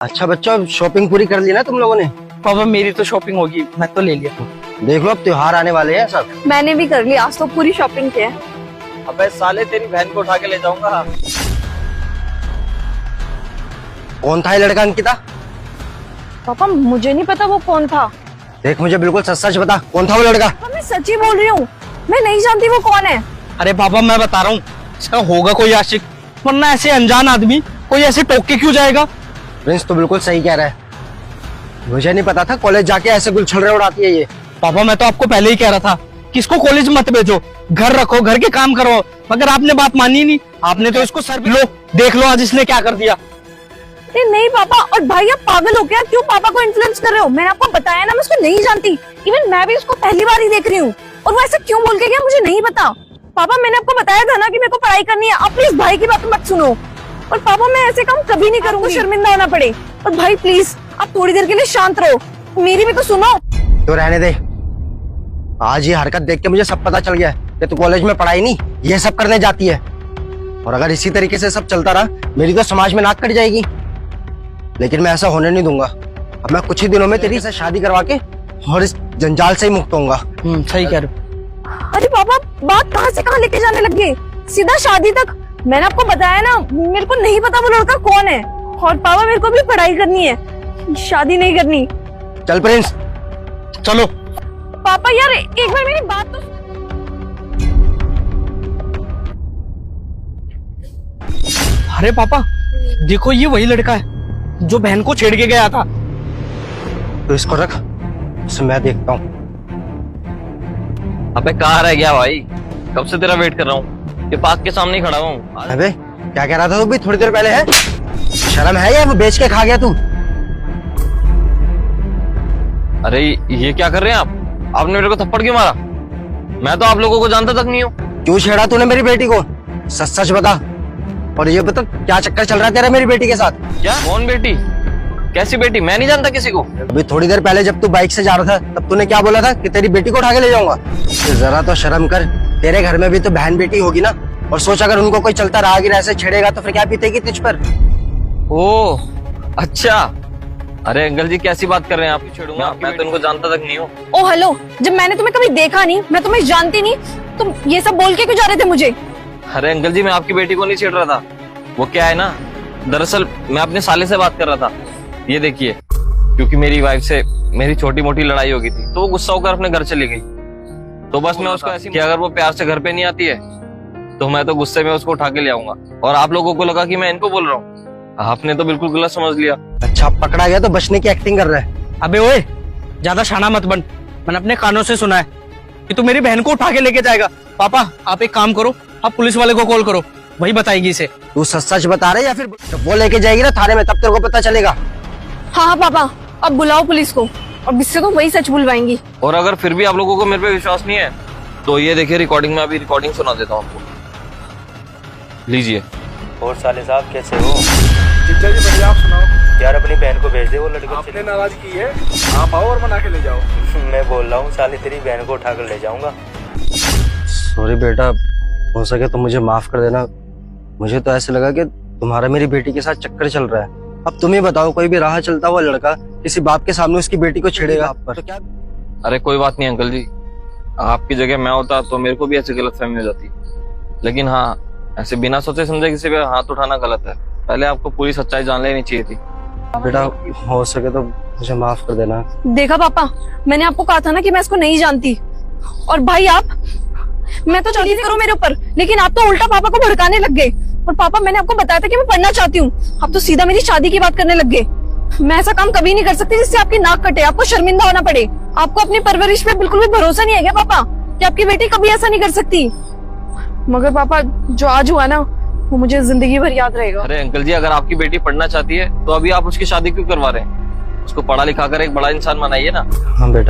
अच्छा बच्चों, शॉपिंग पूरी कर ली ना तुम लोगों ने? पापा मेरी तो शॉपिंग होगी, मैं तो ले लिया। देख लो अब त्योहार आने वाले हैं सब। मैंने भी कर लिया, आज तो पूरी शॉपिंग की है। अबे साले तेरी बहन को उठा के ले जाऊंगा। कौन था ये लड़का अंकिता? पापा मुझे नहीं पता वो कौन था। देख मुझे बिल्कुल सच सच बता, कौन था वो लड़का? पापा मैं सच्ची बोल रही हूँ, मैं नहीं जानती वो कौन है। अरे पापा मैं बता रहा हूँ, इसका होगा कोई आशिक, वरना ऐसे अनजान आदमी कोई ऐसे टोक के क्यों जाएगा। प्रिंस तो बिल्कुल सही कह रहा है, मुझे नहीं पता था कॉलेज जाके ऐसे गुलछड़े उड़ाती है ये। पापा मैं तो आपको पहले ही कह रहा था कि इसको कॉलेज मत भेजो, घर रखो, घर के काम करो, मगर आपने बात मानी नहीं। आपने तो इसको सर लो, देख लो आज इसने क्या कर दिया। नहीं पापा, और भाई आप पागल हो गया, क्यों पापा को इन्फ्लुएंस कर रहे हो? मैंने आपको बताया ना मैं उसको नहीं जानती, इवन मैं भी उसको पहली बार ही देख रही हूँ, और वो ऐसा क्यों बोल के गया मुझे नहीं पता। पापा मैंने आपको बताया था ना कि मेरे को पढ़ाई करनी है, आप प्लीज भाई की बात मत सुनो। और पापा मैं ऐसे काम कभी नहीं करूंगा, शर्मिंदा होना पड़े। और भाई प्लीज आप थोड़ी देर के लिए शांत रहो, मेरी भी तो सुनो। तो रहने दे, आज ये हरकत देख के मुझे सब पता चल गया है कि तू कॉलेज में पढ़ाई नहीं ये सब करने जाती है। और अगर इसी तरीके से सब चलता रहा मेरी तो समाज में नाक कट जाएगी, लेकिन मैं ऐसा होने नहीं दूंगा। अब मैं कुछ ही दिनों में तेरी से शादी करवा के और इस जंजाल से ही मुक्त होऊंगा। सही कह रहे हो। अरे पापा बात कहाँ से कहाँ लेके जाने लग गए, सीधा शादी तक। मैंने आपको बताया ना मेरे को नहीं पता वो लड़का कौन है, और पापा मेरे को भी पढ़ाई करनी है, शादी नहीं करनी। चल प्रिंस चलो। पापा यार एक बार मेरी बात तो। अरे पापा देखो, ये वही लड़का है जो बहन को छेड़ के गया था। तो इसको रख, उसे मैं देखता हूँ। अबे कहाँ रह गया भाई, कब से तेरा वेट कर रहा हूँ, ये पार्क के सामने ही खड़ा हूँ। अबे क्या कह रहा था तू भी थोड़ी देर पहले? है शर्म है या वो बेच के खा गया तू? अरे ये क्या कर रहे हैं आप? आपने मेरे को थप्पड़ क्यों मारा? मैं तो आप लोगों को जानता तक नहीं हूँ। क्यों छेड़ा तूने मेरी बेटी को? सच सच बता, और ये बता क्या चक्कर चल रहा है तेरा मेरी बेटी के साथ? क्या? कौन बेटी? कैसी बेटी? मैं नहीं जानता किसी को। अभी थोड़ी देर पहले जब तू बाइक से जा रहा था तब तूने क्या बोला था कि तेरी बेटी को उठा के ले जाऊंगा। तो जरा तो शर्म कर, तेरे घर में भी तो बहन बेटी होगी ना, और सोच अगर उनको कोई चलता राहगीर ऐसे छेड़ेगा तो फिर क्या बीतेगी तुझ पर? ओह अच्छा। अरे अंकल जी कैसी बात कर रहे हैं, आप क्यों छेड़ूंगा? मैं तो उनको जानता तक नहीं हूँ। ओ हेलो, जब मैंने तुम्हें कभी देखा नहीं, मैं तुम्हें जानती नहीं, तुम ये सब बोल के क्यों जा रहे थे मुझे? अरे अंकल जी मैं आपकी बेटी को नहीं छेड़ रहा था, वो क्या है ना, दरअसल मैं अपने साले से बात कर रहा था। ये देखिए, क्योंकि मेरी वाइफ से मेरी छोटी मोटी लड़ाई हो गई थी तो वो गुस्सा होकर अपने घर चली गई। तो बस मैं उसको ऐसी कि अगर वो प्यार से घर पे नहीं आती है तो मैं तो गुस्से में उसको उठा के ले आऊंगा। और आप लोगों को लगा कि मैं इनको बोल रहा हूँ, आपने तो बिल्कुल गलत समझ लिया। अच्छा पकड़ा गया तो बचने की एक्टिंग कर रहा है। अबे ओए, ज्यादा शाना मत बन, मैंने अपने कानों से सुना है कि तू मेरी बहन को उठा के लेके जाएगा। पापा आप एक काम करो, आप पुलिस वाले को कॉल करो, वही बताएगी इसे। तू सच सच बता रहे या फिर जब वो लेके जाएगी ना थाने में तब तेरे को पता चलेगा। हाँ पापा अब बुलाओ पुलिस को, और इससे तो वही सच बुलवाएंगी। और अगर फिर भी आप लोगों को मेरे पे विश्वास नहीं है तो ये देखिए रिकॉर्डिंग में, अभी रिकॉर्डिंग सुना देता हूँ आपको, लीजिए। और साले साहब कैसे हो? जीजा जी बढ़िया, आप सुनाओ। यार अपनी बहन को भेज दे, वो लड़के आपने नाराज की है, आप आओ और मना के ले जाओ। मैं बोल रहा हूँ साले तेरी बहन को उठा कर ले जाऊंगा। सॉरी बेटा, हो सके तो मुझे माफ कर देना। मुझे तो ऐसे लगा कि तुम्हारा मेरी बेटी के साथ चक्कर चल रहा है। अब तुम ही बताओ, कोई भी राह चलता हुआ लड़का किसी बाप के सामने उसकी बेटी को छेड़ेगा आप पर तो क्या? अरे कोई बात नहीं अंकल जी, आपकी जगह मैं होता तो मेरे को भी ऐसी गलतफहमी हो जाती, लेकिन हाँ ऐसे बिना सोचे समझे किसी पे हाथ उठाना गलत है। पहले आपको पूरी सच्चाई जान लेनी चाहिए थी। बेटा हो सके तो मुझे माफ कर देना। देखा पापा, मैंने आपको कहा था ना कि मैं इसको नहीं जानती। और भाई आप, मैं तो चाहती थी करो मेरे ऊपर, लेकिन आप तो उल्टा पापा को भड़काने लग गए। और पापा मैंने आपको बताया था कि मैं पढ़ना चाहती हूँ, आप तो सीधा मेरी शादी की बात करने लग गए। मैं ऐसा काम कभी नहीं कर सकती जिससे आपकी नाक कटे, आपको शर्मिंदा होना पड़े। आपको अपनी परवरिश पे बिल्कुल भी भरोसा नहीं है क्या पापा, कि आपकी बेटी कभी ऐसा नहीं कर सकती? मगर पापा जो आज हुआ ना वो मुझे जिंदगी भर याद रहेगा। अरे अंकल जी अगर आपकी बेटी पढ़ना चाहती है तो अभी आप उसकी शादी क्यों करवा रहे हैं? उसको पढ़ा लिखा कर एक बड़ा इंसान बनाइए ना। हाँ बेटा।